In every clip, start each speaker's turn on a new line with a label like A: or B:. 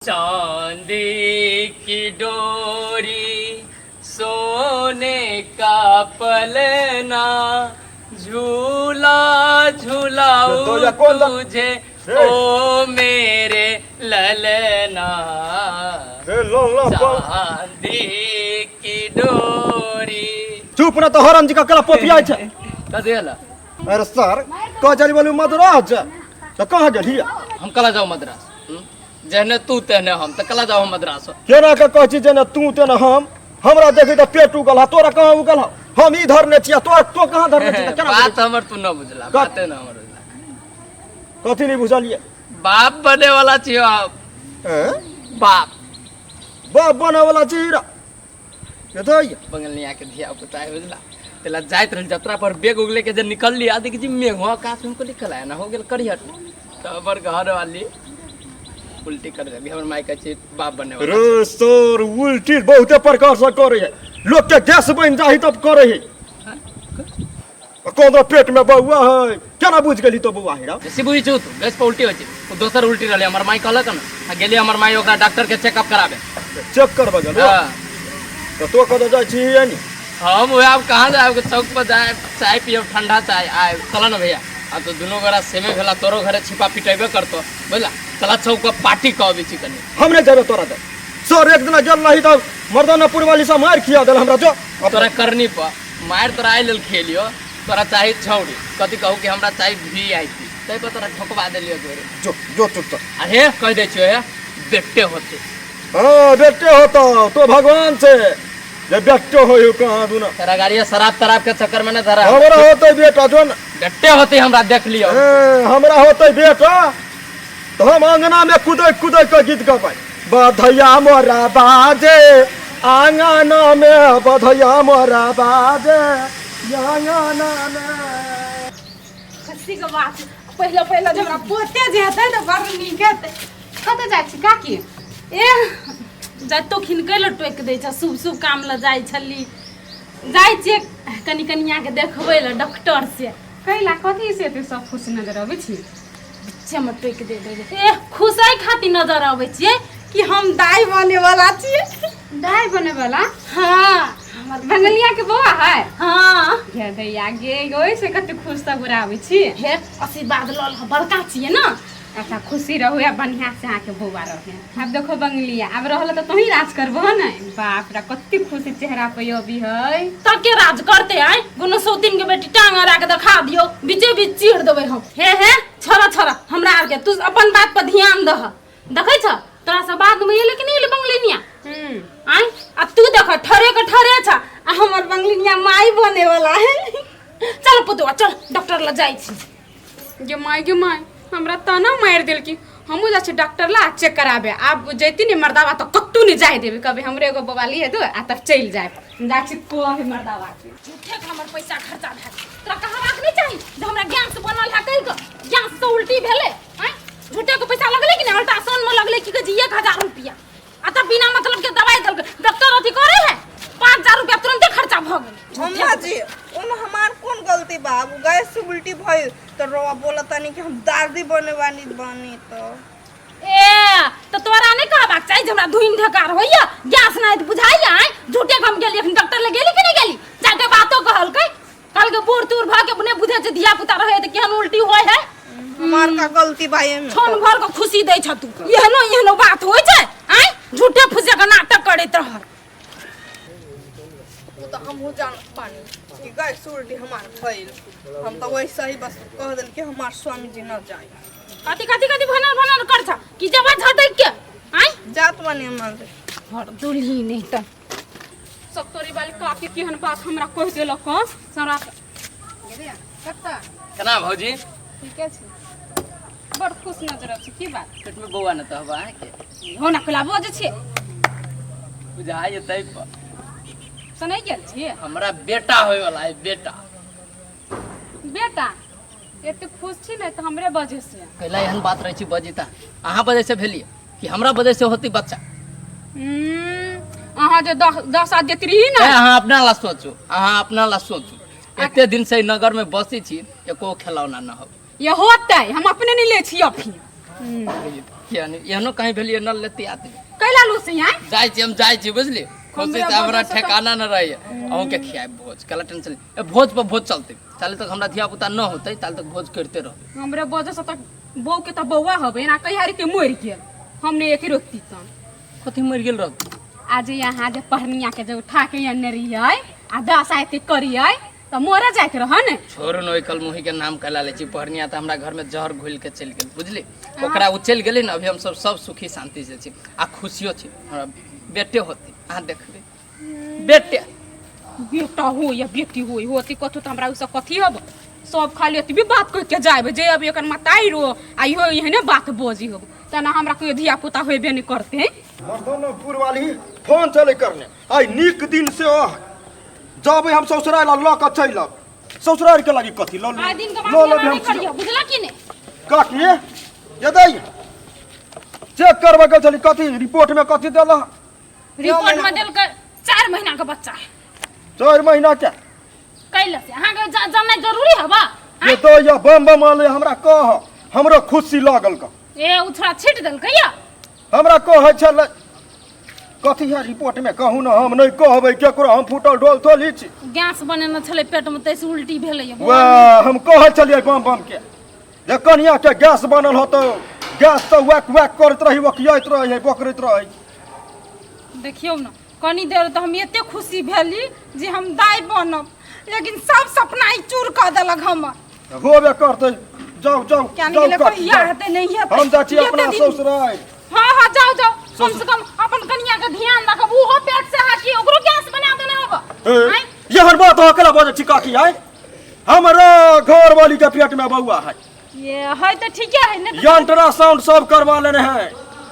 A: चांदी की डोरी सोने का पलना झूला झूलाऊं तुझे ओ मेरे ललना। चांदी की डोरी
B: चुप ना तो हराम जी का कला पोपिया छे
A: कदेला।
B: अरे सर कह चली बोलू मद्रास तो कहां गेलिए?
A: हम कला जाओ मद्रास। जहने तू तेने हम तो कला जाओ मद्रास।
B: केना के कह छी जने तू तेने हम हमरा देखि त पेट उगल तोरा कहां उगल? हम ई धरने छिया तो कहां धरने छी? केना
A: बात हमर तू न बुझला, बाते न हमर बुझला।
B: कथि नहीं बुझलिए?
A: बाप बने वाला छियो आप। बाप
B: बाप बने वाला छी ये तो
A: बंगलिया के धिया पुता है बुझला। तेला जाइत रहल यात्रा पर बेग उगले के जे निकल लिया देखि जी मेघवा आकाश में को निकल आया ना हो गेल करिहट। तो हमर घर वाली उल्टी कर दे हमर माई के बाप बने वाला।
B: रे सर उल्टी बहुते प्रकार से करे है, लोग के गैस बन जाही तब करे है। कोन पेट में बउआ है केना बुझ गेली तो बउआ हेरा?
A: जैसे बुझी छु तू गैस पे उल्टी होची तो दोसर उल्टी रहले। हमर माई कहलक न गेली हमर माई ओकरा डॉक्टर के चेकअप कराबे।
B: चेक करबे गेल तो कद जाय छी यानी
A: हम वे अब कहां जाए चौक पर जाए चाय पियो ठंडा चाय आए चला न भैया। आ तो दोनों घरा सेमे भेला तोरो घरे छिपा पिटेबे करतो बोला चला चौक पर पार्टी कहबे छी कनी।
B: हमने जाबे तोरा दे सर एक दिन जल रही तो मर्दानापुर वाली से मार खिया देल हमरा जो
A: तोरा करनी पर मार तोरा आइ लेल खेलियो। तोरा चाहे छौड़ी कथि कहू कि हमरा चाहे भी आई थी तै पर तोरा ठोकवा देलियो तोरे
B: जो चुप तो
A: अरे कह दे छियो बेटे होते।
B: हां बेटे होता तो भगवान से जे बेटे होयो कहां दुना
A: तेरा गाड़िया शराब तराब के चक्कर में न धरा।
B: हमरा होते बेटा जो
A: बेटे होते हमरा देख लियो।
B: हमरा होते बेटा तो हम अंगना में कूदे कूदे के गीत गाबै बधैया मोरा बाजे आंगना में बधैया मोरा बाजे आंगना में।
C: खस्सी के बात पहले पहले जब हमरा पोते जे हेतै त बड़ नीक हेतै। कत जाय छी काकी? ए जतो खिनकै टोक दै छ शुभ शुभ काम ल जाय छली जाय छी कनी कनिया के देखबै ल डॉक्टर से कहला कथि से तू सब खुश नजर आबै छी बच्चे में टोक दे दे। ए खुशाई खातिर नजर आबै छी कि हम दाई बने वाला छी। दाई बने वाला? हां हमर बंगलिया के बौआ है। हां हे दैया गे ओइ से कते खुश सब आबै छी। हे आशीर्वाद लल बड़का छिए ना अच्छा खुशी रहू या बढ़िया से आके बौआ रहे। अब देखो बंगलिया अब रहल तो तुही राज करबो न। बाप रे कत्ते खुशी चेहरा पे अभी है त के राज करते है। गुनो सौतीन के बेटी टांग अरा के दिखा दियो बीचे बीच चीर देबै हम। हे छोरा छोरा हमरा आर के तू अपन बात पर ध्यान दह देखै छ तोरा से बाद में ये लेकिन ये बंगलिनिया आई आ तू देख ठरे के ठरे छ आ हमर बंगलिनिया माई बने वाला है। चल पुतवा चल डॉक्टर ल जाई छी। गे माई हमरा तना मार देल की हमहू जा छी डॉक्टर ला चेक कराबे। आप जैती ने मर्दावा तो कत्तू नहीं जाय देबे कभी हमरे एगो बवाली है तो आ तब चल जाए जा छी को है मर्दावा के झूठे के हमर पैसा खर्चा भे। तोरा कहबाक नहीं चाही जे हमरा गैस बनल है कह के गैस से उल्टी भेले हैं झूठे के पैसा लगले कि नहीं अल्ट्रासाउंड में लगले कि 1000 रुपया आ तब बिना मतलब के दवाई दल डॉक्टर अथी करे है 5000 रुपया तुरंत खर्चा भ गेल।
D: अम्मा जी ओन हमार कौन गलती बा? गैस से उल्टी भइल तो रवा बोलता नहीं कि हम दादी बने वाली बनी तो
C: ए तो तोरा नहीं कहबाक चाही जे हमरा धुइन ढकार होइया गैस नहीं बुझाइया झूठे हम गेली एखन डॉक्टर ले गेली कि नहीं गेली जाके बातो कहलकै कल के बूढ़ तूर भ के बने बुझे जे धिया पुता रहे त केहन उल्टी होय है।
D: हमार का गलती बा एमे?
C: छोन भर के खुशी दै छ तू एहनो बात होय छै आई झूठे फुसे के नाटक करैत रह।
D: तो हम हो जान पानी कि गैस से उल्टी हमार भइल हम तो वैसे ही बस कह देल कि हमार स्वामी जी न जाए।
C: कथी भनल कर छ कि जब झटक के आई
D: जात बने अम्मा जी
C: हर दुल्ही नहीं त सत्तरी वाली काकी केहन बात हमरा कह देलक सारा गेलिया कत्ता
A: केना भौजी
C: ठीक है बड़ खुश नजर आछी की बात
A: पेट में बौआ न त हबा के
C: हो ना कला बजे छे
A: बुझाय तै पर
C: सनै गेल छी
A: हमरा बेटा होय वाला है बेटा।
C: बेटा एते खुश छी नै त हमरे वजह से
A: कैला एहन बात रहै छी बजिता अहाँ वजह से भेलिए कि हमरा वजह से होती बच्चा।
C: अहाँ जे 10 आदमी देती रही ना
A: अहाँ अपना ला सोचो अहाँ अपना ला सोचो एते दिन से नगर में बसी छी एको खिलौना न हो
C: ये होते हम अपने नहीं ले छी अभी
A: किया नहीं एहनो कहीं भेलिए न लेती आदमी
C: कैला लू से यहाँ
A: जाय छी हम जाय छी बुझली खुशी से हमरा ठेकाना न रही अहूँ के खियाए भोज कला टेंशन भोज पर भोज चलते ताले तक हमरा धिया पुता न होते ताले तक भोज करते रह
C: हमरे वजह से तक बहू के तो बउआ हबे ना कहियारी के मर गेल हमने एक रोकती तन
A: कथी मर गेल रह
C: आज यहाँ जे पहनिया के जो उठा के अने रहिए आ 10 आयते करिए तो मोरा जाके रह ने
A: छोरू न कल मुही के नाम कला ले छी पहनिया त हमरा घर में जहर घोल के चल गेल बुझली ओकरा उ चल गेली न अभी हम सब सुखी शांति से छी आ खुशियो छी हमरा बेटे होते अहाँ देखबे बेटे
C: बेटा हो या बेटी होती कथु तो हमरा उ सब कथी हब सब खाली एतबी बात कह के जाबे जे अब एकर मताई रो आ इहो एहने बात बोजी हब तना हमरा कोई धिया पुता होबे नहीं करते
B: मर्दनपुर वाली फोन चले करने आई निक दिन से जब हम ससुराल ल क चलब ससुराल के लागि कथी लो
C: आ दिन के
B: लो
C: बाद
B: हम
C: नहीं करियो बुझला कि ने
B: का की ये दई चेक करबे के चली कथी रिपोर्ट में कथी देला
C: रिपोर्ट में देल के 4 महीना का बच्चा है
B: 4 महीना के
C: कैला से हां के जानना जरूरी है बा
B: ये तो या बम बम वाले हमरा कह हमरो खुशी लागल का
C: ए उछरा छिट देल कहिया
B: हमरा कह छल कथी है रिपोर्ट में कहू ना हम नहीं कहबै केकरो हम फूटल डोल थोली छी
C: गैस बनेना छले पेट में तैसे उल्टी भेलै
B: वाह हम कह चलिए बम बम के जे कनिया के गैस बनल होतो गैस तो वैक वैक करत रही वकियत रही बकरत रही
C: देखियो ना कनी देर तो हम एते खुशी भेली जे हम दाई बनब लेकिन सब सपना ही चूर कर देलक हमर
B: होबे करते जाओ जाओ
C: क्या नहीं कहिया हेते नहीं हेते
B: हम जाची अपना ससुराल
C: हां जाओ जाओ कम से कम अपन कनिया का ध्यान रखब ओहो पेट से हाकी ओकरो गैस बना देना हब
B: यहन बात हो कला बोले चिका की है हमरा घर वाली के पेट में बउआ है
C: ये है तो ठीक है ने
B: यंत्रा साउंड सब करवा लेने हैं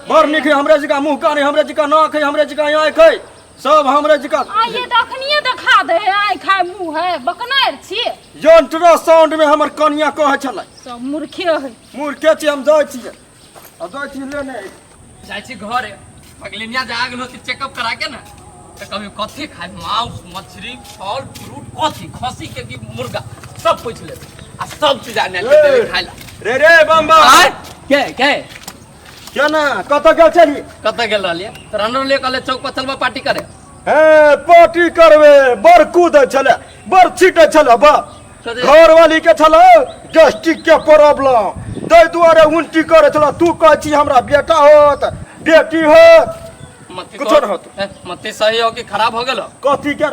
B: बड़ निक है हमरे जगह मुंह काने हमरे जगह नाक है हमरे जगह आंख है सब हमरे जगह
C: आ ये दखनिए देखा दे है आंख है मुंह है बकनार छी
B: यंत्रा साउंड में हमर कनिया कहे छले
C: सब मूर्खे है
B: मूर्खे छी हम जाय छी आ जाय छी लेने
A: जाय छी घर पगलिनिया जा गेलो ती चेकअप करा के ना त कभी कथी खाए मांस मछली फल फ्रूट कथी खसी के की मुर्गा सब पूछ ले आ सब चीज आने के देवे खाइला
B: रे बम्बा
A: के
B: क्या ना कत गेल छली
A: कत गेल रहलिए रनर ले कले चौक पर चलबा पार्टी करे
B: ए पार्टी करबे बड़ कूद छले बड़ छीटे छले बा घर वाली के छले गैस्ट्रिक के प्रॉब्लम दे दुआरे उल्टी करे छले तू कह छी हमरा बेटा होत बेटी होत
A: मत्ती
B: कुछ न होत
A: मत्ती सही हो कि खराब हो गेलो
B: कथी के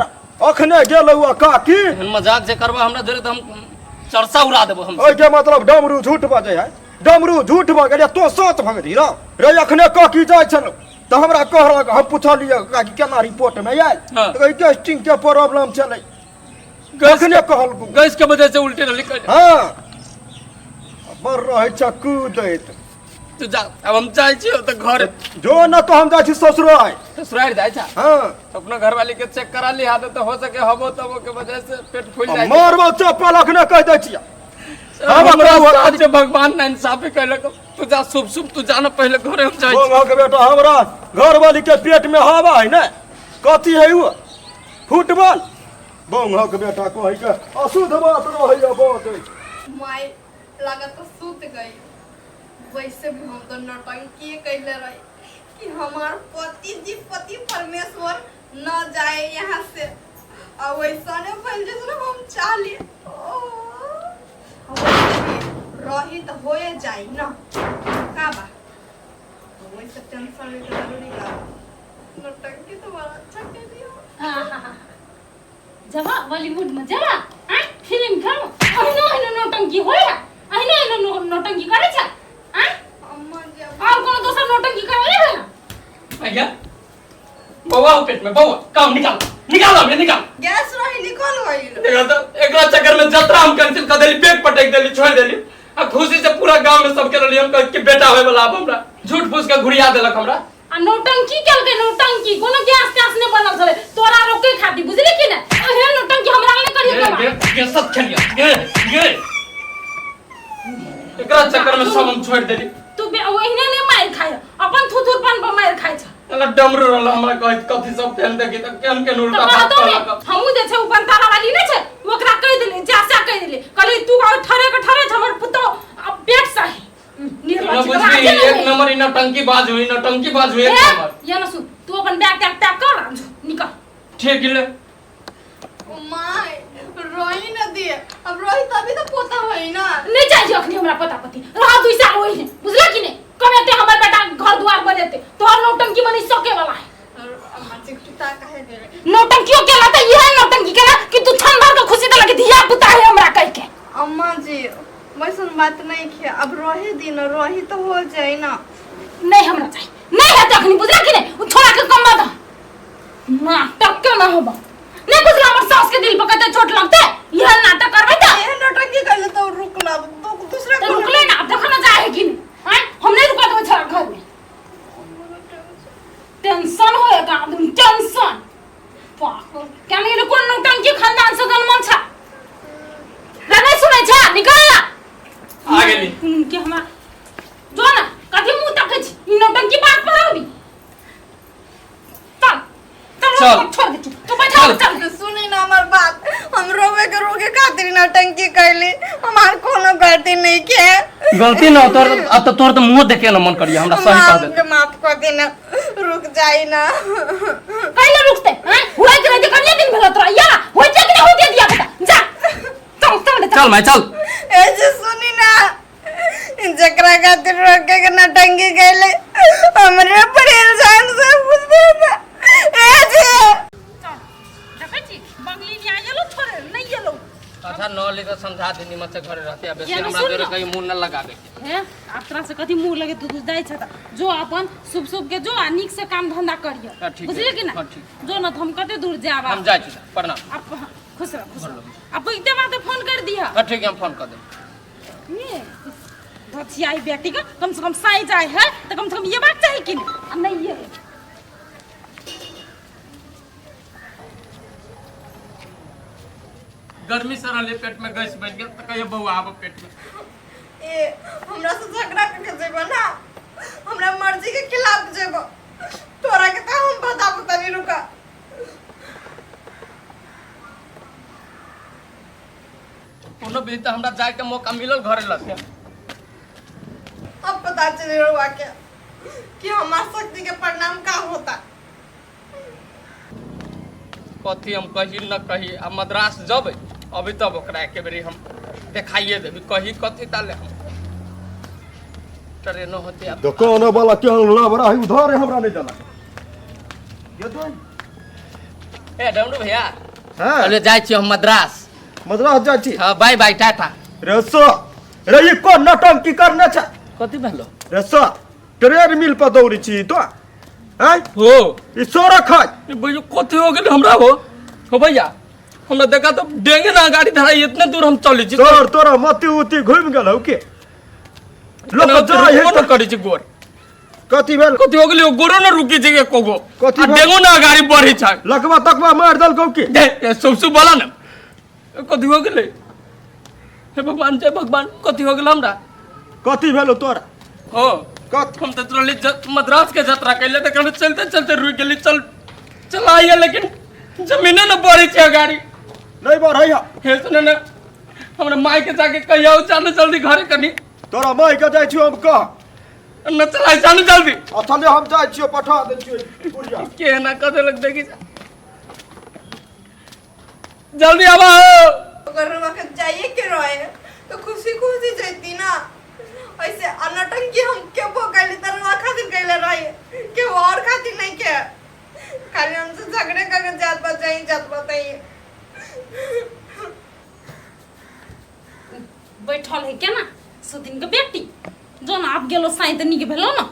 B: अखने गेल हुआ काकी
A: मजाक जे करबा हमरा जोरे त हम चर्चा उड़ा देबो हम
B: ओइ के मतलब डमरू झूठ बाजे है डमरू झूठ भ गेल तो सच भ गेल रे अखने काकी जाय छलो त हमरा कहलक हम पूछलिए काकी केना रिपोर्ट में आयल त कहि गैस्ट्रिक के प्रॉब्लम चले अखने कहल
A: गैस के वजह से उल्टी रहली कर
B: हां बर रहे छ कूदैत
A: तू जा अब हम जाय छी त घर
B: जो न तो हम जाय छी ससुराल
A: ससुराल जाय छ
B: हां
A: अपना घर वाली के चेक करा ली आदत हो सके हबो तबो के वजह से पेट फूल जाय
B: मारबो चप्पल अखने कह दै छी
A: हमरा आज भगवान ने इंसाफी कैलक तू जा शुभ शुभ तू जाना पहले घरे हम जाय
B: बोंगा के बेटा हमरा घर वाली के पेट में हवा है ना कथी है वो फुटबॉल बोंगा के बेटा कहि के अशुद्ध बात रहैया बात
D: माय लागत तो सूत गई वैसे भी हम तो नौटंकी कैले रही कि हमार पति परमेश्वर न जाए यहाँ से और वैसा ने पहले से हम चाली रही तो होए जाए ना का बा वैसे टेंशन लेके जरूरी का नौटंकी तो बड़ा अच्छा कर दिया
C: जवा बॉलीवुड में जवा आ फिल्म करो अहिनो नौटंकी होया अहिनो नौटंकी करे छ आ
D: अम्मा जी
C: और कोनो दोसर नौटंकी करे है
A: भैया बउआ पेट में बउआ काम निकाल हमने निकाल
D: गैस रही निकल गई
A: देखा तो एकरा चक्कर में जतरा हम कैंसिल कर देली बैग पटक देली छोड़ देली आ खुशी से पूरा गांव में सब के लिए हम कह के बेटा होय वाला अब हमरा झूठ फूस के घुरिया देलक हमरा
C: आ नौटंकी केल के नौटंकी कोनो गैस गैस ने बनल छले तोरा रोके खाती बुझली कि ना अहे नौटंकी हमरा ने करियो
A: ये सब खेलिया ये एकरा चक्कर में सब हम छोड़ देली
C: तू ओहिने ने मार खाय अपन थुथुरपन पर मार खाय छ
A: अला डमरू रहला हमरा कह कथि सब फेल देखि त केन केन उल्टा बात करलक
C: हमहु जे छै ऊपर तारा वाली ने छै ओकरा कह देली जासा कह देली कहली तू और ठरे के ठरे हमर पुतो पेट सही
A: ना बुझी एक नंबर इन टंकी बाज हुई एक नंबर
C: ये ना सुन तू अपन बैग पैक कर निकल
A: ठीक है
D: माय रोही न दिए अब रोही तभी तो पोता होई ना
C: नहीं चाहिए अखनी हमरा पता पति रहा 2 साल होई है बुझला कि नहीं कमेते हमर बेटा घर द्वार बनेते तोहर नौटंकी बनी सके वाला है
D: अम्मा चिकटा काहे दे
C: नौटंकियों केला त यह नौटंकी केला कि तू छन भर के खुशी देला कि धिया पुता है हमरा कह के
D: अम्मा जी वैसन बात नहीं है अब रोही दिन रोही तो हो जाए ना
C: नहीं हमरा चाहिए नहीं है तखनी बुझला कि नहीं छोड़ा के कम मत नाटक के ना होबा नहीं बुझला हमर सास के दिल पर कते चोट लगते यह नाटक करबै त
D: ये नौटंकी कर तो रुक ला तो दूसरा
C: तो रुक ले ना अब देखो ना जाए कि नहीं हैं हम नहीं रुका देबै छोरा घर में टेंशन होएगा आदमी टेंशन पागल क्या नहीं कोन नौटंकी खानदान से जन्मल छ रे नहीं सुनै छ निकल ना
A: आ गेली
C: कि हमरा जो ना कथि मुंह तकै छी इ नौटंकी बात पर आबी चल छोड़ दे तू बैठा चल
D: सुनी ना हमार बात हम रोके खातिर नौटंकी कैली हमार कोनो गलती नहीं के
A: गलती ना तोर अब तो तोर तो मुंह देखे ना मन करिया हमरा सही कह दे
D: माफ कर देना रुक जाई ना
C: कैले रुकते हैं हुए के रहते कनिया दिन भेल तोरा या होय छै कि नहीं होते दिया पता जा चल
A: मैं चल
D: ए जे सुनी ना जकरा खातिर रोके के नौटंकी कैले हमरे पर इल्जाम से पूछ दे ए जे
C: चल देखै छी बंगली नि आयलो छोरे नहीं येलो
A: अच्छा न ले तो समझा दे निमत से घरे रहते अब
C: ये
A: बेसी हमरा
C: सुन
A: जोरे
C: ना।
A: कहीं मुंह न लगावे
C: हैं आप तरह से कथि मुंह लगे तू जाय छ त जो अपन शुभ के जो आ निक से काम धंधा
A: हाँ,
C: करियो
A: ठीक
C: बुझलिए
A: है,
C: कि ना
A: हाँ, ठीक।
C: जो न हम कते दूर जाबा
A: हम जाय छी प्रणाम
C: आप खुश रह अब इते बात फोन कर दिया
A: हां ठीक है हम फोन कर दे
C: ये धचियाई बेटी का कम से कम साई जाए है तो कम से कम ये बात चाहिए कि नहीं ये
A: गर्मी से रहले पेट में गैस बन गेल त कहियो बौआ आब पेट में
D: ए हमरा से झगड़ा करके जेबो ना हमरा मर्जी के खिलाफ जेबो तोरा के का हम बता नहीं रुका
A: कोनो भी त हमरा जाय के मौका मिलल घरे लगे
D: अब पता चले रुआ के कि हमार शक्ति के परिणाम का होता
A: कथी हम कही न कही आ मद्रास जब अभी तब ओकरा के बेरी हम देखाइए देबी कही कथी ताले हम ट्रेनो होते अब
B: दुकान वाला क्या लबरा है उधार है हमरा नहीं जाना ये तो
A: ए डमरू भैया
B: हां
A: चले जाय छी हम मद्रास
B: मद्रास जा छी
A: हां बाय बाय टाटा
B: रेसो रे ये कोन नटंकी करने छ
A: कथी भेलो
B: रेसो ट्रेड मिल पर दौड़ी छी तो हैं
A: हो
B: ई सोरा खाय
A: ये भैया कथी हो गेल हमरा हो भैया हमरा देखा तो डेंगे ना गाड़ी धराई इतने दूर हम चली छी
B: तोरा मती उती घुम गेल हो के लोग जाय है
A: तो करी छी गोर
B: कथी भेल
A: कथी हो गेल गोरो न रुकी छी कोगो
B: कथी भेल?
A: डेंगो ना गाड़ी बढ़ी छ
B: लकवा तकवा मार दल को के
A: सब बोला ना कथी हो गेल हे भगवान जय भगवान कथी हो गेल हमरा
B: कथी भेल तोरा
A: हो
B: कथ
A: हम तो चली मद्रास के यात्रा कैले तो कहले चलते चलते रुक गेली चल आइए लेकिन जमीने न बढ़ी छ गाड़ी
B: नहीं बढ़ैया
A: हे सुने ना हमरा माई के जाके कहियो चल जल्दी घरे कनी
B: तोरा माई के जाय छी हम कह
A: न चला जान जल्दी
B: अथले हम जाय छी पठा दे छी पुरिया
A: के ना कदे लग देखी जल्दी आवा
D: अगर रुआ के जाइए के रहे तो खुशी खुशी जैती ना ऐसे अनटंकी हम के बो कैली तरवा खातिर कैले रहे के और खातिर नहीं के खाली हमसे झगड़े करके जात बताइए
C: बैठल है क्या ना सुदिन के बेटी जो ना आप गेलो साई तनी के भेलो ना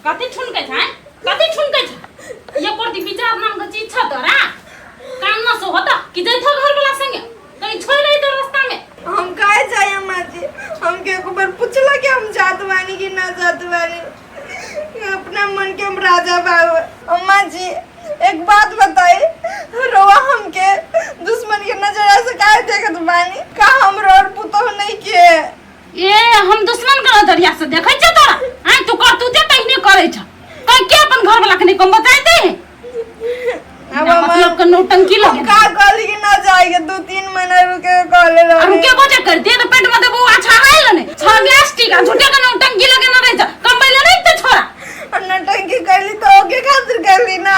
C: कथि ठुनकै छ ये प्रति विचार नाम के चीज छ तोरा काम न सो होता कि जै थो घर वाला संगे कहीं छोड़ रही तो रास्ता में
D: हम काहे जाए अम्मा जी हम के एक बार पूछला कि हम जात बानी कि ना जात बानी अपना मन के हम राजा बाबू अम्मा जी एक बात बताई रोवा हमके दुश्मन के नजर से काहे देखत बानी का हम रोड पुतो नहीं के
C: ए हम दुश्मन के नजरिया से देखै छ तोरा हां तू कर तू ते तहिने करै छ कहीं के अपन घर वाला के नहीं कम बताइते
D: अब
C: मतलब का नौटंकी लगे
D: का गली के ना जाएगा 2-3 महीने ना रुके कहले
C: अब
D: रही
C: के बजे कर दिए तो पेट में तो वो अच्छा है ले छ ग्लास्टिक आ झूठे का नौटंकी लगे ना रह जा कंबल नहीं तो छोरा
D: और नटंकी कैली तो ओके खातिर कैली ना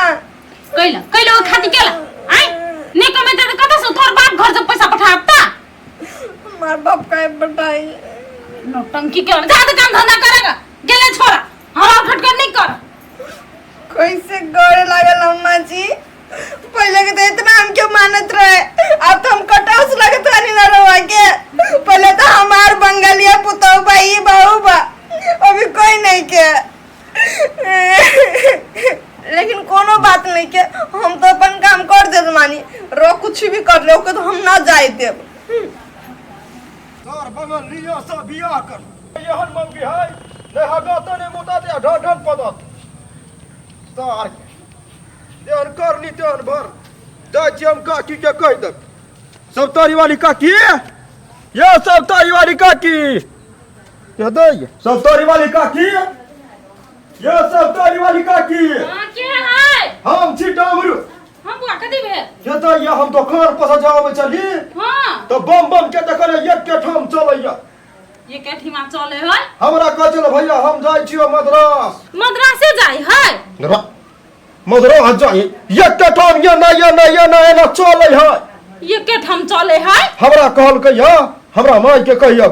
C: कैला वो खाती केला आई ने कमे तो कथा से तोर बाप घर से पैसा पठाता
D: मार बाप का बताई
C: नौटंकी के ज्यादा काम धंधा करेगा गेले छोरा हवा फटकर नहीं कर
D: कैसे गड़े लागल अम्मा जी पहले के तो इतना हम क्यों मानत रहे अब तो हम कटाउस लगत रानी ना रवा के पहले तो हमार बंगालिया पुतौ भाई बहू बा अभी कोई नहीं के लेकिन कोनो बात नहीं के हम तो अपन काम कर दे मानी रो कुछ भी कर ले ओके तो हम ना जाए देब
B: सर बगल लिया सा बियाह कर यहन मंगी है ने हगातो ने मुता दे ढढन पदत सर देन कर ली तेन भर दाची हम काकी के कह दे सब तारी वाली काकी ये सब तारी वाली काकी ये दे सब तारी वाली काकी ये सब तारी वाली काकी
C: हां के है
B: हम छी डामरू
C: हम बुआ कदी भे
B: ये तो ये हम दुकान पर जाओ में चली
C: हां
B: तो बम बम के तकरे एक के ठम चलैया
C: ये केठी मा चले है
B: हमरा कह चल भैया हम जाई छियो मद्रास
C: मद्रासे जाई है
B: मद्रास जाई एक के ठम ये ना चलै है
C: ये केठम चले है
B: हमरा कहल कहिया हमरा माई के कहिया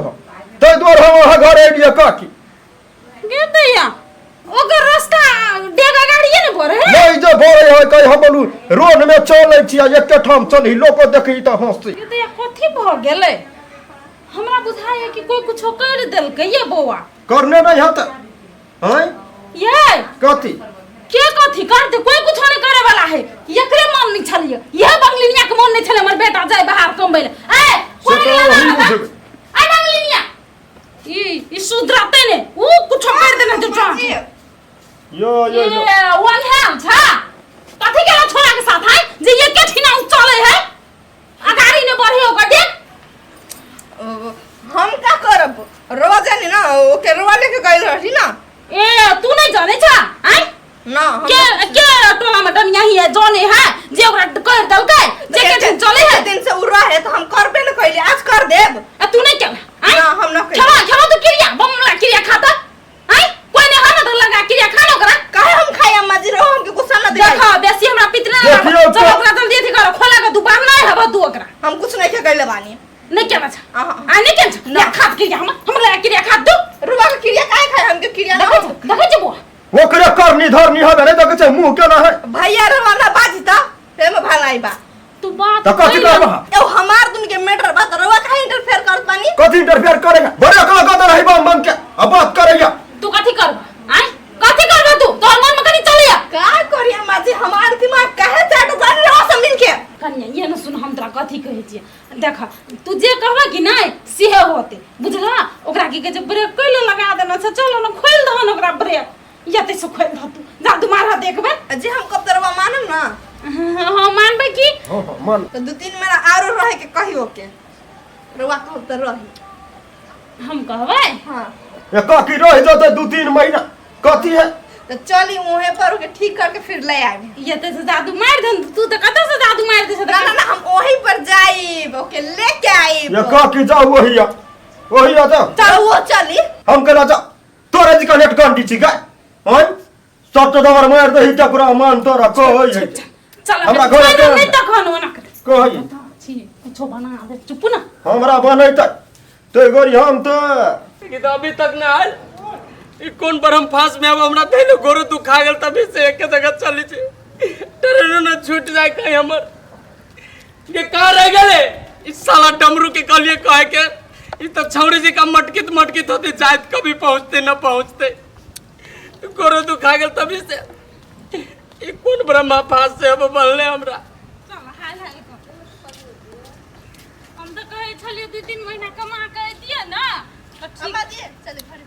B: तै द्वार हम वहां घर एलिए काकी
C: गे दैया ओकर रास्ता डेगा गाड़िए ने भरे है
B: नहीं जे भरे है कहि हम बोलू रोड में चलै छिया एक के ठम चली लोग देखि त हंसी
C: गे दैया कथि भ गेलै हमरा बुझाय कि कोई कुछो कर देलकै ये बौआ
B: करने नहीं हत हैं
C: ये
B: कथि
C: के कथि करते कोई कुछ नहीं करे वाला है एकरे मन नहीं छलिए यह बंगलिनिया के मन नहीं छले हमर बेटा जाय बाहर कमबै ले ए कोई
B: से तो
C: नहीं
B: वही
C: लगा
B: बुझबे।
C: ए बंगलिनिया ई सुधराते ने वो कुछ कर देना तो ट्रांस
B: यो
C: ये वन हैंड था कथि के छोरा के साथ है जे ये के ठिना चले है अगाड़ी ने बढ़े होकर देख
D: हम का करब रोवा जानी ना ओके रोवा लेके गइल रही ना
C: ए तू नहीं जाने छा आई
D: ना हम
C: के टोला में डनिया ही है जोने है जे ओकरा कर दलकै जे के दिन चले है
D: दिन से उड़ रहा है तो हम करबे न कइले आज कर देब
C: आ तू नहीं केला आई
D: ना हम ना कइले
C: खेवा तू क्रिया बमला क्रिया खाता आई कोई ने हाथ लगा क्रिया खानो करा
D: काहे हम खाई अम्मा जी रो हमके गुस्सा न दिखाई
C: देखो बेसी हमरा पितरे
B: देखियो
C: चलो ओकरा जल्दी थी करो खोला का दुकान नहीं है तू ओकरा
D: हम कुछ नहीं के कइले बानी
C: नहीं केना छा
D: आहा।
C: आ नहीं केना ना खात क्रिया हम लगा क्रिया खात दू
D: रुवा के क्रिया काहे खाए हमके क्रिया ना
C: देखै जे बुआ
B: ओकरे करनी धरनी हबे नहीं देखे छै मुंह केना है
D: भैया रोवा ना बाजी त ते में भलाई बा
C: तू बात
B: त कथि करबा
D: ए हमार दुन के मैटर बा त रोवा काहे इंटरफेयर करत बानी
B: कथि इंटरफेयर करेगा बड़े कला कदर है बम बम के अब बात करेगा
C: तू कथि करबा आई कथि करबा तू तोर मन में कनी चलिया
D: का करी अम्मा जी हमार दिमाग काहे चाट जानी रहो सब मिलके
C: कन्या ये न सुन हम तोरा कथी कहै छियै देख तू जे कहबा कि नहीं सेहे होते बुझला ओकरा की कहे ब्रेक कइले लगा देना छै चलो न खोल दहन ओकरा ब्रेक या ते से खोल द तू जा तू मारा देखबे
D: जी हम कब तरवा मानम ना
C: हां मानबे की
B: हां मान
D: तो 2-3 मेरा आरो रहे के कहियो के रोवा कहब त रही
C: हम कहबै
D: हां
B: ये काकी रह जते 2-3 महीना कथि है
D: तो चली मुहे पर के ठीक करके फिर ले आबे
C: ये ते से जादू मार दन तू तो कत से जादू मार दे
D: ना ना ना हम वहीं पर जाइब ओके लेके आइब
B: ये काकी जाओ वही आ जा
D: चलो वो चली
B: हम कला जा तोरे जी का नेट गंडी छी गाय हैं सब तो दवर मार दही टकरा मान तोरा कहै है
C: चल
B: हमरा घर के
C: नहीं त खानो ना कर
B: कहै
C: छी कुछो बना दे चुप ना
B: हमरा बनैतै ते गोरी हम तो
A: कि तो अभी तक ना आयल ई कौन पर हम फांस में अब हमरा देले गोरो तू खा गेल तभी से एक जगह चली छी ट्रेन न छूट जाए कहीं हमर ये कहां रह गेले इस साला डमरू के कलिए कहे के ई तो छौड़ी जी का मटकित होते जायत कभी पहुंचते न पहुंचते गोरो तू खा गेल तभी से ई कौन ब्रह्मा फांस से अब बनले हमरा
C: चल हाल हाल हम तो कहे छलिए 2-3 महीना कमा के दिया ना तो ठीक
D: अम्मा जी चली घर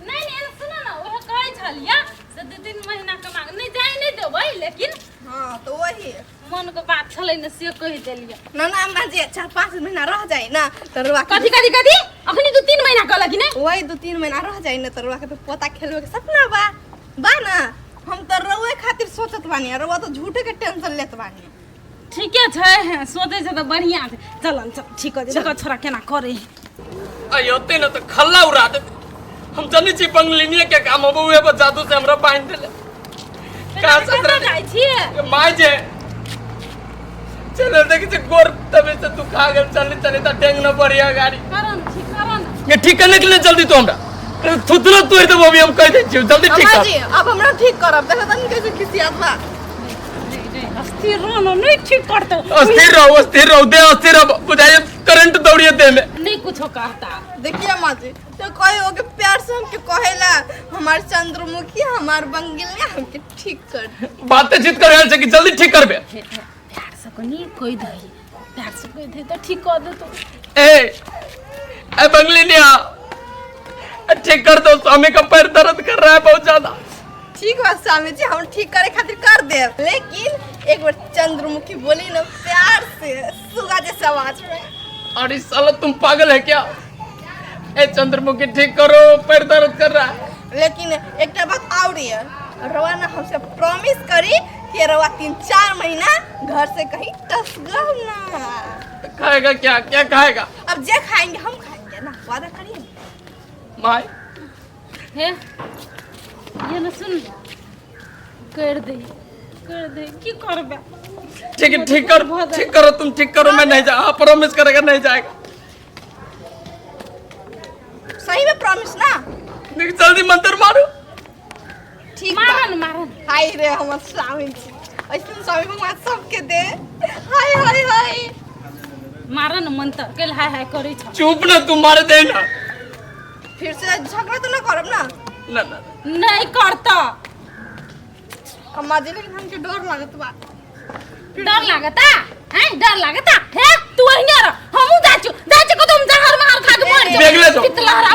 C: नहीं नहीं सुनो ना वो कहे छलिए से 2-3 महीना कमा नहीं जाए नहीं देबै लेकिन
D: हां तो वही
C: मन को बात छलै न से कहि देलिए
D: ना ना अम्मा जी 4-5 महीना रह जाए ना तो रुआ
C: कथी अखनी 2-3 महीना कहला कि नहीं
D: वही 2-3 महीना रह जाए ना तो रुआ के पोता खेलवे के सपना बा ना हम तो रउए खातिर सोचत बानी रउआ तो झूठे के टेंशन लेत बानी
C: ठीके छै सोचे छै तो बढ़िया छै चलन चल ठीक हो देखो छोरा केना करे
A: आई होते ना तो खल्ला उड़ा दे हम जनी छी बंगलिनिया के काम होबे उहे पर जादू से हमरा बांध देले का ससुर
C: जाय छी
A: माय जे चले देख जे गोर तबे से तू खा गल चले त टेंग न बढ़िया गाड़ी
C: करन
A: ये ठीक करने के लिए जल्दी तो हमरा थुतलो तू तो अभी हम कह दे छी जल्दी ठीक
D: अम्मा
A: कर
D: जी अब हमरा ठीक करब देखा तनी कैसे खिसियात बा
C: अस्थिर रहो नहीं ठीक करते
A: अस्थिर रहो दे अस्थिर रहो बुझाए करंट दौड़िए दे में
C: नहीं कुछ कहता
D: देखिए अम्मा जी तो कहे हो के प्यार से हमके कहेला हमार चंद्रमुखी हमार बंगिलिया हमके ठीक कर दे।
A: बातें चित कर से कि जल्दी ठीक करबे
C: प्यार से को नहीं कोई दही प्यार से कोई दे तो ठीक कर दे तो
A: ए बंगलिनिया ठीक कर दो स्वामी का पैर दर्द कर रहा है बहुत ज्यादा
D: ठीक है स्वामी जी हम ठीक करे खातिर कर दे लेकिन एक बार चंद्रमुखी बोली ना प्यार से सुगा जैसे आवाज में
A: अरे साला तुम पागल है क्या ए चंद्रमुखी ठीक करो पैर दर्द कर रहा है
D: लेकिन एक बात और है रवा ना हमसे प्रॉमिस करी कि रवा 3-4 महीना घर से कहीं टसगा ना
A: खाएगा क्या क्या खाएगा
D: अब जे खाएंगे हम खाएंगे ना वादा करिए
A: माय
C: हे ये ना सुन कर दे की करबे
A: ठीक है ठीक करो तुम ठीक करो मैं नहीं जा प्रॉमिस करेगा नहीं जाएगा
D: सही में प्रॉमिस ना
A: देख जल्दी मंत्र मारो
D: ठीक
C: मारन
D: हाय रे हमर स्वामी जी ऐसे स्वामी भगवान सबके दे हाय
C: मारन मंत्र केल हाय करे छ
A: चुप ना तुम मारे दे ना
D: फिर से झगड़ा तो ना करब ना
A: ना
C: नहीं करता
D: अम्मा जी लेकिन हमके डर लागत बा
C: डर लागता हैं डर लागता हे तू अहिया रह हमू जाचू को तुम जहर मार खा के मर जा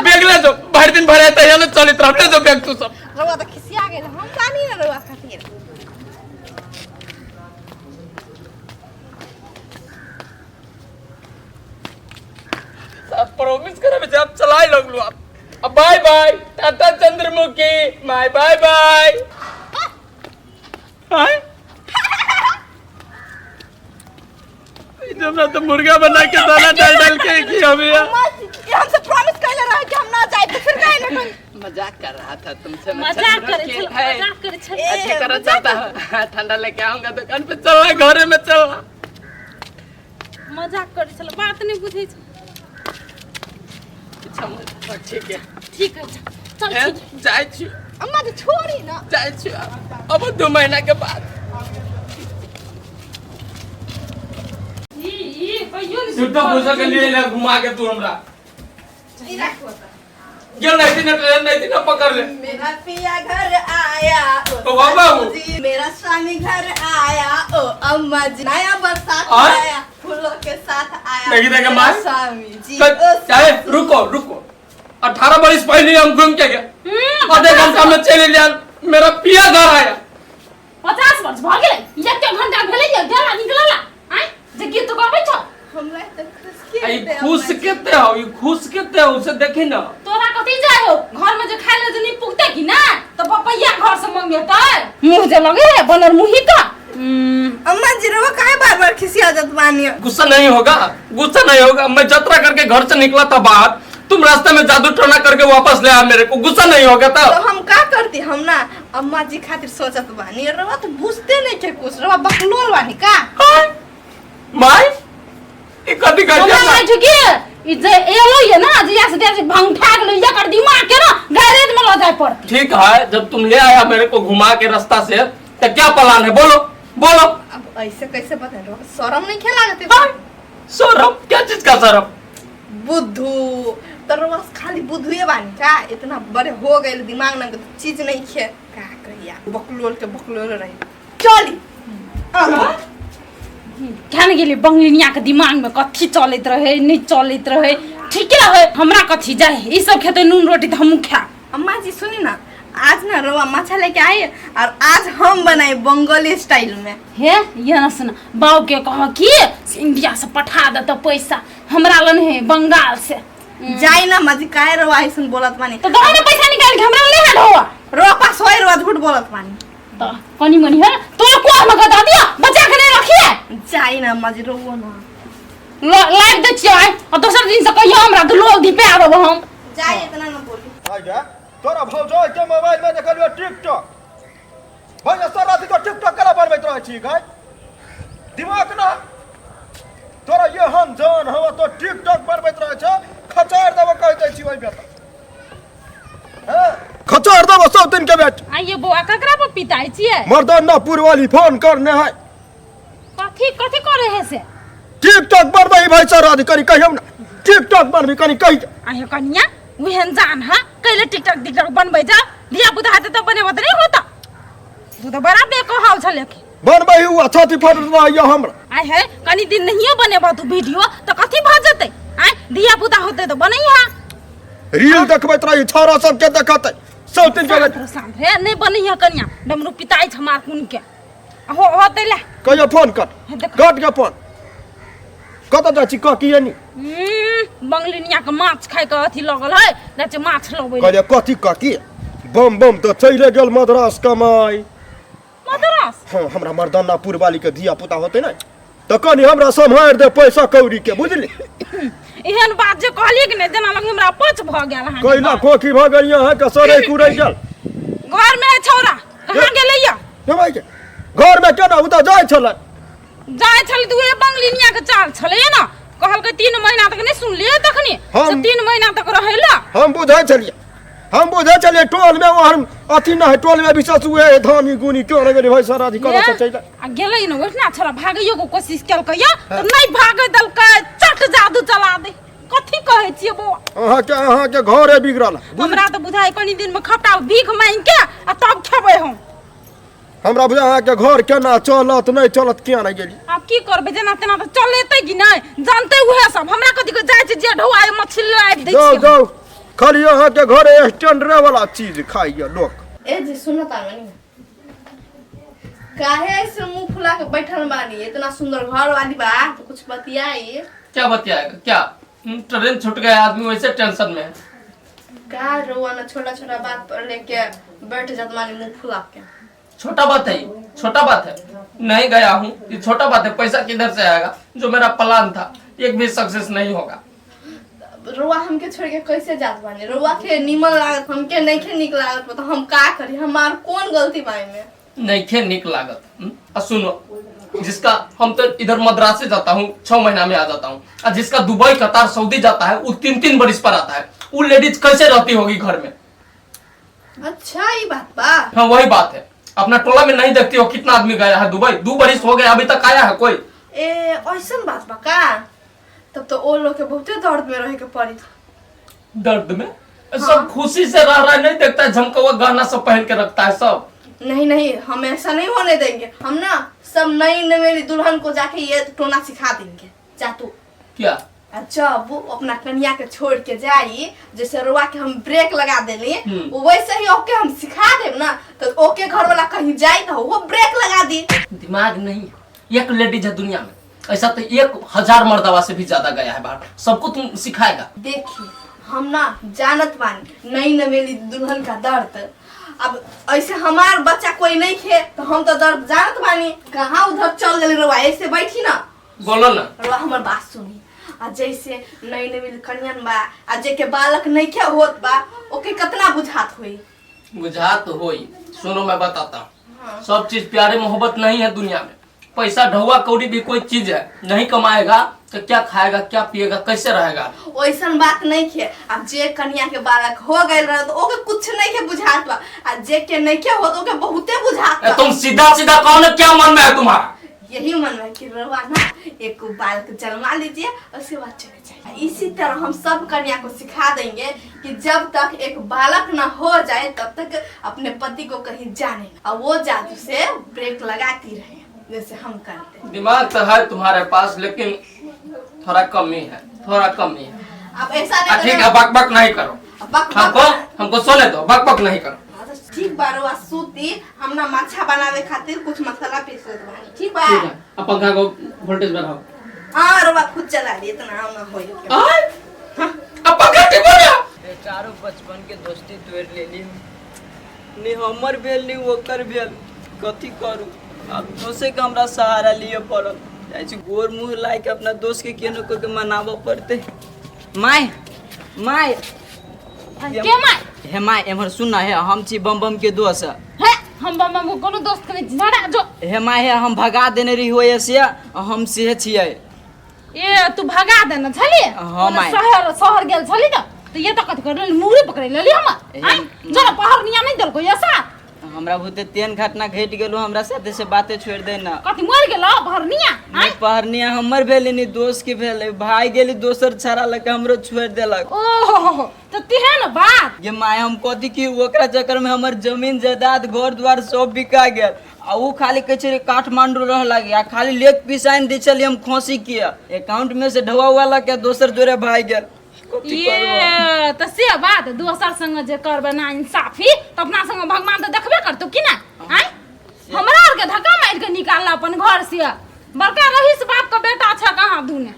A: बेग ले जो भर दिन भरे तैयार चलित रहते जो बेग तू सब
D: रवा तो खिसिया गेल हम जानी ना रवा खातिर
A: सब प्रॉमिस करे जब चलाए लोग आप अब bye bye tata Chandramukhi bye bye hi जब तो मुर्गा बना के दाना डाल के की हमें
D: अम्मा जी ये हमसे प्रॉमिस कैले रहा कि हम ना जाए तो फिर काहे ना
A: मजाक कर रहा था तुमसे
C: मजाक करे छल
A: अच्छा करो चाहता है ठंडा लेके आऊंगा दुकान पे चल रहा घरे में चल
C: मजाक करे छल बात नहीं बुझे छ
A: अच्छा ठीक है
C: चल
A: जाए छी
D: अम्मा जी छोड़ी ना
A: जाए छी अब 2 महीना के बाद झूठा पूछा के लिए ले घुमा के तू हमरा ये नहीं थी ना पकड़ ले
D: मेरा पिया घर आया
A: तो बाबा
D: जी मेरा स्वामी घर आया ओ अम्मा जी नया बरसात
A: और?
D: आया फूलों के साथ आया
A: देखी देखे
D: मेरा
A: माँ?
D: स्वामी जी
A: चाहे रुको 18 बरस पहले हम घूम के गए आधे घंटा में चले लिया मेरा पिया घर आया
C: 50 वर्ष भ गेलै एक घंटा भेलै ये गेला निकलला आइ जे गीत तो गाबै छ
D: हमरा त
A: खुश केते हो ये खुश केते हो उसे देखी ना
C: तोरा कथि जाय हो घर में जे खाय ले जे नहीं पुगते कि ना तो पपैया घर से मंगेतै मुंह जे लगे रे बनर मुही का
D: अम्मा जी रवा काहे बार-बार खिसिया जात बानी
A: गुस्सा नहीं होगा मैं यात्रा करके घर से निकला था बाहर तुम रास्ते में जादू टोना करके वापस ले आ मेरे को गुस्सा नहीं होगा
D: तो हम का करती हम ना अम्मा जी खातिर सोचत बानी रवा तो बुझते नहीं के कुछ रवा बकलोल बानी का
A: माय ई कथि कर दिया
C: माय झुकी ई जे एलो ये ना जे से भंगठा गेलै या कर दिमाग के ना गैरेज में ल जाय पड़
A: ठीक है जब तुम ले आया मेरे को घुमा के रास्ता से तो क्या प्लान है बोलो
D: अब ऐसे कैसे बता रहा शर्म नहीं खेला लगते
A: शर्म क्या चीज का शर्म
D: बुद्धू तो रवा खाली बुद्धुए बानी का इतना बड़े हो गए दिमाग ना चीज नहीं खे का कहिया बकलोल रही चली
C: खान गेली बंगलिनिया के दिमाग में कथि चलत रहे नहीं चलत रहे ठीक रहे हमरा कथि जाए ई सब खेते नून रोटी त हमहु खा
D: अम्मा जी सुनी ना आज ना रवा माछा लेके आए और आज हम बनाए बंगाली स्टाइल में
C: हे ये ना सुन बाऊ के कह कि इंडिया से पठा दे तो पैसा हमरा लन है बंगाल से
D: जाई ना मजी काहे रवा ऐसन बोलत बानी
C: तो दो ने पैसा निकाल के हमरा ले हट होवा
D: रवा पास होय रवा झूठ बोलत बानी
C: तो कनी मनी है तो को हम बता दिया बचा के नहीं रखिए
D: जाई ना मजे रोवो ना
C: लाइव दे छियै और दोसर दिन से कहियो हमरा के लोग दी पे आरो हम
D: जाई इतना ना बोली
B: आगे तोरा भौजो के मोबाइल में देखलियो टिकटॉक भैया सारा दिन तो टिकटॉक करा बनबैत रहै छी गै दिमाग ना तोरा ये हम जान हवा तो टिकटॉक बनबैत रहै छ खचार देबो कहि दै छी ओइ बेटा हैं खचार देबो सब दिन के बेट
C: आइए बुआ ककरा पर पिताई छियै
B: मर्दानापुर वाली फोन करने है
C: कथी कथी करे है से
B: टिकटॉक बनबै भाई सारा दिन कनी कहियो ना टिकटॉक बनबै कनी कहि
C: आइए कन्या उहन जान हा कैले टिकटॉक बनबै जा दिया बुदा हाथे त बने मत नहीं होता तू तो बड़ा बेकहाल छ लेके
B: बनबै हुआ छाती फट रहा हमरा
C: आय है कनी दिन नहीं बनेबा तू वीडियो त कथी भ जतै आय दिया बुदा होते तो बनैहा
B: रील देखबैत रही छोरा सब के देखतै सब दिन के
C: शांत है नहीं बनैहा कन्या डमरू पिताई छ मार कुन के हो होतै ले
B: कहियो फोन कट के फोन कत जा छी क की एनी
C: बंगलिनिया के माछ खाय के अथी लगल है जाचे माछ लबै
B: कहले कथी क की बम बम तो चले गेल मद्रास कमाई
C: मद्रास
B: हां हमरा मर्दानापुर वाली के धिया पुता होते न त कनी हमरा सम्हार दे पैसा कौड़ी के बुझली
C: एहन बात जे कहली कि ने जेना लग हमरा पच भ गेल हां
B: कइला खोखी भ गेल यहां के सरे कुरै गेल
C: घर में है छौरा कहां गेलैया
B: हे भाई के घर में केना उता जाय छले
C: जाय छल दुए बंगलिनिया के चाल छले ना कहल के 3 महीना तक नहीं सुनलिए तखनी से 3 महीना तक रहेला
B: हम बुझै छलिए टोल में वहन अथी न है टोल में विशेष हुए धानी गुनी क्यों रे भाई सारा अधिकार से चल
C: आ गेलै न ओठना छोरा भागैयो को कोशिश केलकै या त नहीं भागै दलकै चट जादू चला दे कथी कहै छियै बो
B: अहाँ के घरे बिगड़ल
C: हमरा त बुझाइ कनी दिन में खपटा भीख मांग के आ तब खेबै हम
B: हमरा बुझा अहाँ के घर केना चलत नहीं चलत किया नहीं गेली
C: अब की करबे जेना तेना त चलेतै कि नहीं जानते उहे सब हमरा कथी के जाय छै जे ढौआय मछली आबि दै छै
B: जाओ खाली अहाँ के घरे स्टैंडरे वाला चीज खाइए लोग
D: ए जी सुनो तामनी काहे ऐसे मुंह फुला के बैठल बानी इतना सुंदर घर वाली बा तो कुछ बतियाई
A: क्या बतियाएगा क्या ट्रेन छूट गया आदमी वैसे टेंशन में है
D: का रोवाना छोटा छोटा बात पर लेके बैठ जात मानी मुंह फुला के
A: छोटा बात है छोटा बात है नहीं गया हूँ ये छोटा बात है पैसा किधर से आएगा जो मेरा प्लान था एक भी सक्सेस नहीं होगा
D: रोवा हमके छोड़ के कैसे जात बानी रोवा के निमन लागत हमके नहीं के निक लागत तो हम का करी हमार कौन गलती बाई में
A: नहीं खे निक लागत सुनो जिसका हम तो इधर मद्रास से जाता हूँ 6 महीना में आ जाता हूँ और जिसका दुबई कतार सऊदी जाता है वो 3-3 बरिस पर आता है वो लेडीज कैसे रहती होगी घर में
D: अच्छा ये बात बा
A: हाँ वही बात है अपना टोला में नहीं देखती हो कितना आदमी गया है दुबई 2 बरिस हो गया अभी तक आया है कोई
D: ए ऐसन बात बा का तब तो ओ लोग के बहुते दर्द में रहे के पड़ी
A: दर्द में सब खुशी से रह रहा है नहीं देखता है झमकवा गहना सब पहन के रखता है सब
D: नहीं हम ऐसा नहीं होने देंगे हम ना सब नई नवेली दुल्हन को जाके ये टोना सिखा देंगे जा तू
A: क्या
D: अच्छा वो अपना कन्या के छोड़ के जाई जैसे रुआ के हम ब्रेक लगा देली वैसे ही ओके हम सिखा देब ना तो ओके घर वाला कहीं जाए तो वो ब्रेक लगा दी
A: दिमाग नहीं एक लेडीज है दुनिया में ऐसा तो 1000 मर्दवा से भी ज्यादा गया है बाहर सबको तुम सिखाएगा
D: देखिए हम ना जानत बानी नई नवेली दुल्हन का दर्द अब ऐसे हमार बच्चा कोई नहीं खे तो हम तो दर्द जानत बानी कहाँ उधर चल गए रुआ ऐसे बैठी ना
A: बोलो ना
D: रुआ हमार बात सुनी आ जैसे नई नवेली कन्या बा आ जे के बालक नहीं खे होत बा ओके कितना बुझात होई
A: बुझात होई सुनो मैं बताता हूँ सब चीज प्यारे मोहब्बत नहीं है दुनिया में पैसा ढौआ कौड़ी भी कोई चीज है नहीं कमाएगा तो क्या खाएगा क्या पिएगा कैसे रहेगा
D: वैसा बात नहीं खे अब जे कन्या के बालक हो गए रह तो ओके कुछ नहीं के बुझात बा आ जे के नहीं के हो तो ओके बहुते बुझात बा
A: तुम सीधा सीधा कहो ना क्या मन में है तुम्हारा
D: यही मन में कि रवा ना एक बालक जन्मा लीजिए उसके बाद चले जाए इसी तरह हम सब कन्या को सिखा देंगे कि जब तक एक बालक ना हो जाए तब तक अपने पति को कहीं जाने और वो जादू से ब्रेक लगाती रहे जैसे हम करते हैं।
A: दिमाग तो है तुम्हारे पास लेकिन थोड़ा कमी है थोड़ा कमी है
D: अब ऐसा नहीं
A: ठीक है बक बक नहीं करो हमको सोने दो बक बक नहीं करो
D: ठीक बा रवा सूती हम ना माछा बनावे खातिर कुछ मसाला पीस लेत बानी ठीक बा
A: ठीक है अब पंखा को वोल्टेज बढ़ाओ
D: हां रवा खुद चला दी इतना ना होई
A: अब पंखा ठीक हो गया
E: बेचारो बचपन के दोस्ती तोड़ लेली नी हमर भेल नी ओकर भेल कथी करू अब दोसे का हमरा सहारा लिए पड़ल जाइ छी गोर मुंह लाइ के अपना दोस्त के केनो को के मनाबो पड़ते माय माय
C: के माय
E: हे माय एमहर सुन है हम छी बम बम के दोस्त
C: है हम बम को कोनो दोस्त के झड़ा जो
E: हे माय है हम भगा देने रही होय से हम से छियै
C: ए तू भगा देना छली
E: हाँ, माय।
C: शहर गेल छली तो ये तो कथि कर मुड़ी पकड़ लेली हम आई जरा पहाड़ निया नहीं दलको ऐसा
E: हमरा भूते तेन घटना घट गेलो हमरा साथे से बातें छोड़ दे ना
C: कथि मर गेल पहाड़ निया
E: नहीं पहरनिया हमर भेले नहीं दोस्त के भेले भाई गेली दोसर छाड़ा लके हमरो छोड़ देलक
C: ओहो तो तिहे न बात
E: ये माय हम कथी की ओकरा चक्कर में हमर जमीन जायदाद घर द्वार सब बिका गेल आ ऊ खाली कहे छै काठमांडू रह लागी आ खाली लेक पिसाइन दै छली हम खोसी किया अकाउंट में से ढवा वाला के दोसर जोरे भाई गेल कथी करबो
C: ये तो से बात दोसर संग जे करबे ना इंसाफी तो अपना संग भगवान तो देखबे करतो कि ना आई हमरा आर के धक्का मार के निकाल अपन घर से बड़का रहीस बाप का बेटा छ कहां दुने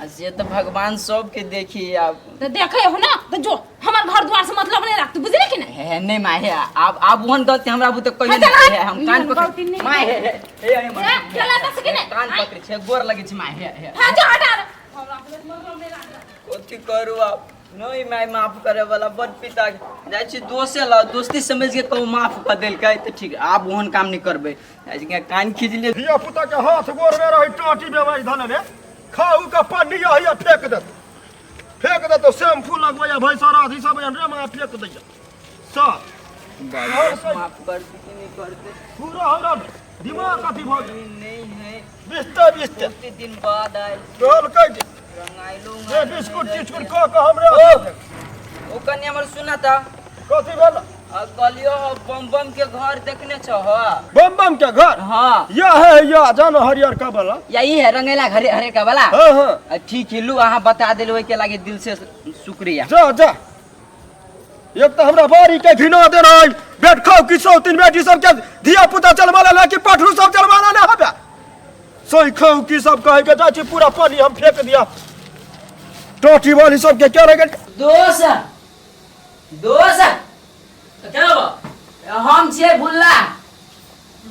E: आ से तो भगवान सब के देखी अब
C: तो देखे हो ना तो जो हमर घर द्वार से मतलब नहीं रख तू बुझले कि नहीं
E: है नहीं माय है आप वहन गलती हमरा बुते कहियो
C: हाँ, चल,
E: नहीं है हम कान
C: इहन गलती
E: पकड़
C: नहीं
E: माय है
C: ए, चला दस कि नहीं?
E: कान पकड़ छै गोर लगे छै माय है
C: हां जो हटा रे हमरा मतलब नहीं रख
E: कथी करू आप नहीं माय माफ करे वाला बड़ पिता जाइ छी दोसे ला दोस्ती समझ के कहू माफ कर देलकै त ठीक आप ओहन काम नहीं करबै जाइ छी कान खींच ले
B: धिया पुता के हाथ गोर में रही टाटी बेवाई धन ने खाऊ का पानी यही फेंक दे तो शैम्पू लगवाया भाई सारा अथी सब रे मैं फेंक दैया सब
E: माफ करते कि नहीं करते
B: पूरा हमरा दिमाग कथी भ गेल
E: नहीं है
B: बिस्ते
E: उतने दिन बाद आए
B: बोल कह दे
E: रंगाइलो
B: ये बिस्कुट टिस्कुट का हमरे
E: ओ कन्या हमर सुना था
B: कथी भेल
E: कहलियो बम बम के घर देखने छ
B: बम बम के घर
E: हाँ
B: या जानो हरियर का वाला
E: यही है रंगेला घरे हरे का वाला
B: हां
E: ठीक है लू अहाँ बता दिल के लागे दिल से शुक्रिया
B: जा एक तो हमरा बारी के घिना दे रही बेट खाओ किसो तीन बेटी सब के धिया पुता चलवाला ना कि पठरू सब चलवाला ना हबे सोई खाओ की सब कहे के जाची पूरा पानी हम फेंक दिया टोटी वाली सब के क्या लगे
E: दोस्त क्या बा हम छे भुल्ला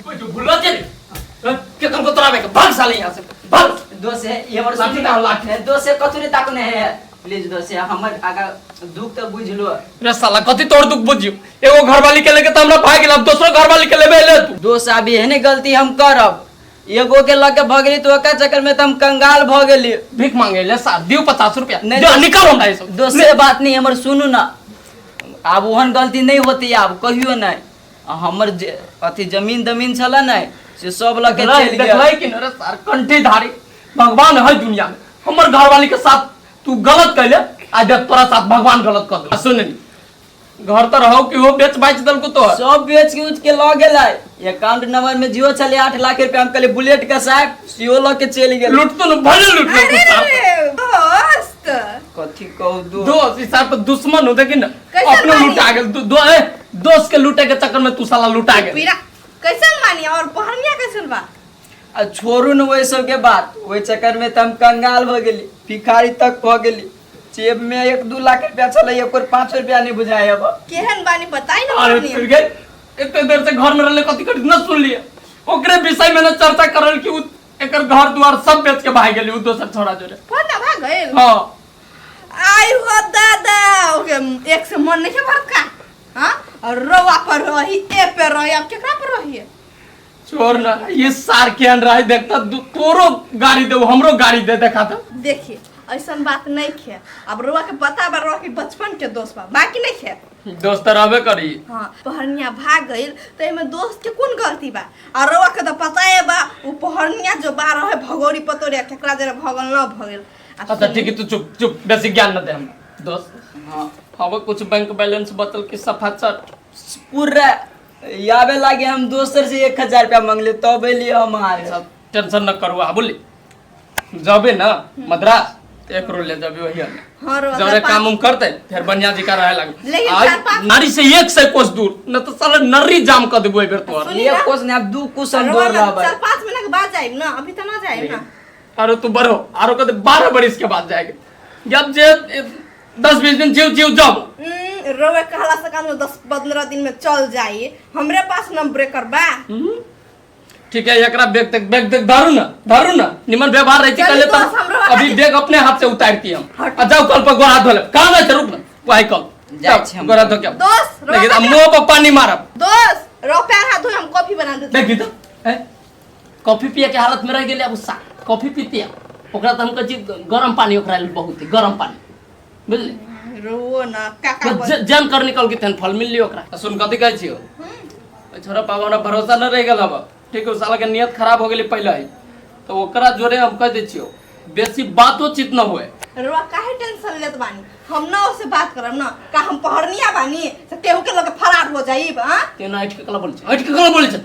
A: कोई तो भूल के के तुमको तोराबे के भाग साले यहां से भाग
E: दोस्त है ये हमर
A: लाठी का लाठी
E: है दोस्त है कतुरे ताकने है प्लीज दोस्त है हमर आगा दुख तो बुझ लो
A: रे साला कथि तोड़ दुख बुझियो एगो घरवाली के लेके त हमरा भाग गेल अब दूसरो घरवाली के लेबे ले तू
E: दोस्त अभी है नहीं गलती हम करब एगो के लगे भगली तो ओका चक्कर में तो हम कंगाल भ गेली
A: भीख मांगे ले सा दियो 50 रुपया
E: नहीं,
A: जो
E: दोस्त-
A: निकाल हमरा ये सब
E: दोस्त से बात नहीं हमर सुनू ना अब ओहन गलती नहीं होती अब कहियो नहीं हमर अथी जमीन दमीन छला नहीं से सब लगे चल गया
A: देखलाई कि रे सार कंठी धारी भगवान है दुनिया में हमर घरवाली के साथ तू गलत कैले आज देख तोरा साथ भगवान गलत कर दे सुन नी घर तो रहो कि वो बेच बाच दल को तो
E: सब बेच के उच के ल गेलै अकाउंट नंबर में जियो चले 8 लाख रुपया हम कहले बुलेट का साहब सीओ ल के चल गेल
A: लूट तो भले लूट लो
D: अरे
A: साथ
D: रे दोस्त
E: कथी कहू दो
A: दोस्त इस साथ तो दुश्मन हो देखी ना
D: कैसे
A: अपने
D: मानी?
A: लूटा गेल दोस्त के लूटे के चक्कर में तू साला लूटा गेल
D: पीरा कैसन मानी और पहरनिया कैसन बा
E: आ छोड़ू न वही सब के बात वही चक्कर में तो हम कंगाल भ गेली भिखारी तक भ गेली जेब में 1-2 लाख रुपया चले ऊपर 5 रुपया नहीं बुझाए अब
D: केहन बानी बताई ना
A: अरे
D: पहरनिया
A: फिर गए इतने देर से घर में रहले कथी कथी न सुन लिए ओकरे विषय में न चर्चा करल कि एकर घर द्वार सब बेच के भाग गेली उ दोसर छोड़ा जोरे
D: पहरना भाग गइल
A: हां
D: आई हो दादा ओके एक से मन नहीं भरत का हां और रोवा पर रही ए पे रही अब केकरा पर रही है
A: छोड़ ना ये सार के अन रहा देखता तोरो गाड़ी दे हमरो गाड़ी दे देखा था
D: देखिए ऐसा बात नहीं खे अब रोवा के पता बा रोवा के बचपन के दोस्त बा बाकी नहीं खे
A: दोस्त रहबे करी
D: हाँ पहरनिया भाग गइल तो एमे दोस्त के कौन गलती बा और रोवा के तो पता है बा उ पहरनिया जो बा रहे भगोरी पतोरिया केकरा जरे भगल न भगल
A: अच्छा ठीक है तू चुप चुप बेसी ज्ञान न दे हम दोस्त
E: हां
A: हवा कुछ बैंक बैलेंस बतल के सफा चट
E: पूरा यावे लागे हम दोसर से 1000 रुपया मांगले तब लिए हमारे
A: सब टेंशन न करू आ बोली जबे ना मद्रास एक रोल ले जबे वही
D: हाँ रोवा
A: जबरे काम उम करते फिर बढ़िया जी का रहे लगे
D: लेकिन
A: आज
D: चार पाँच-
A: नारी से 1 से कोस दूर न तो साला नर्री जाम कर देबो बेर तोर
D: सुनी
E: ये
D: ना?
E: कुछ नहीं अब 2 कुछ हम
D: रोवा
E: दौड़
D: ना
E: लाबै
D: 4-5 महीना के बाद जाए ना अभी तो ना जाए ना
A: अरे तू बड़ो आरो कदे 12 बरिस के बाद जाएगा जब जे 10-20 दिन जीव जीव जब
D: रोवे कहला से काम 10-15 दिन में चल जाई हमरे पास नंबर ब्रेकर बा
A: ठीक है एकरा बैग देख धरू ना निमन व्यवहार रहती
D: चल,
A: कल
D: तो हमरो
A: अभी
D: हटाई।
A: बैग अपने हाथ से उतारती हम
D: हट।
A: आ जाओ कल पर गोरा धोले कहां जाए छै रुक ना वही कल
E: जाए छै हम।
A: गोरा धो के
D: दोस्त
A: लेकिन
D: रोका
A: अब
D: क्या?
A: मुंह पर पानी मारब
D: दोस्त रो पैर हाथ धोए हम कॉफी बना देते
A: देखी तो हैं कॉफी पिए के हालत में रह गेले अब सा कॉफी पीती ओकरा त हम कह छी गरम पानी ओकरा लेल बहुत है गरम पानी बुझली
D: रो ना काका
A: जम कर निकल के तन फल मिल लियो ओकरा सुन कथि कहै छियो छोरा पावा ना भरोसा न रह गेल अब ठीक है साला के नियत खराब हो गेली पहले ही तो ओकरा जोरे हम कह दै छियो बेसी बातोचित न होए
D: रुआ काहे टेंशन लेत बानी हम ना उससे बात करब ना का हम पहरनिया बानी से केहू के लगे फरार हो जाइब हां
A: तेना हट के कला बोल छ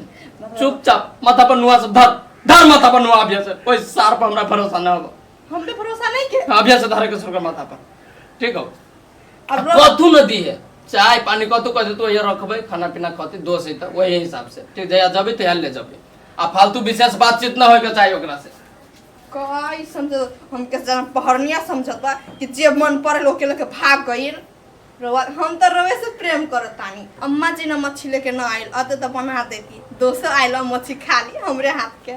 A: चुपचाप माथा पर नुआ से धर माथा पर नुआ अभिया से कोई सार पर हमरा भरोसा न हो
D: हम पे भरोसा नहीं के
A: अभिया से धरे के सुर माथा पर ठीक हो
D: अब
A: अब कथू न दी है चाय पानी कथू कह तो ये रखबे खाना पीना खती दोष है त वही हिसाब से ठीक जया जबे तो ले जबे आ फालतू विशेष बातचीत न होय के चाहिए ओकरा से
D: काई समझ हम के जना पहरनिया समझता कि जे मन पड़े लोग के लेके भाग गइल रोवा हम तो रवे से प्रेम करतानी अम्मा जी ना मच्छी लेके ना आइल अते तो बना देती दोस्त आइल मच्छी खा ली हमरे हाथ के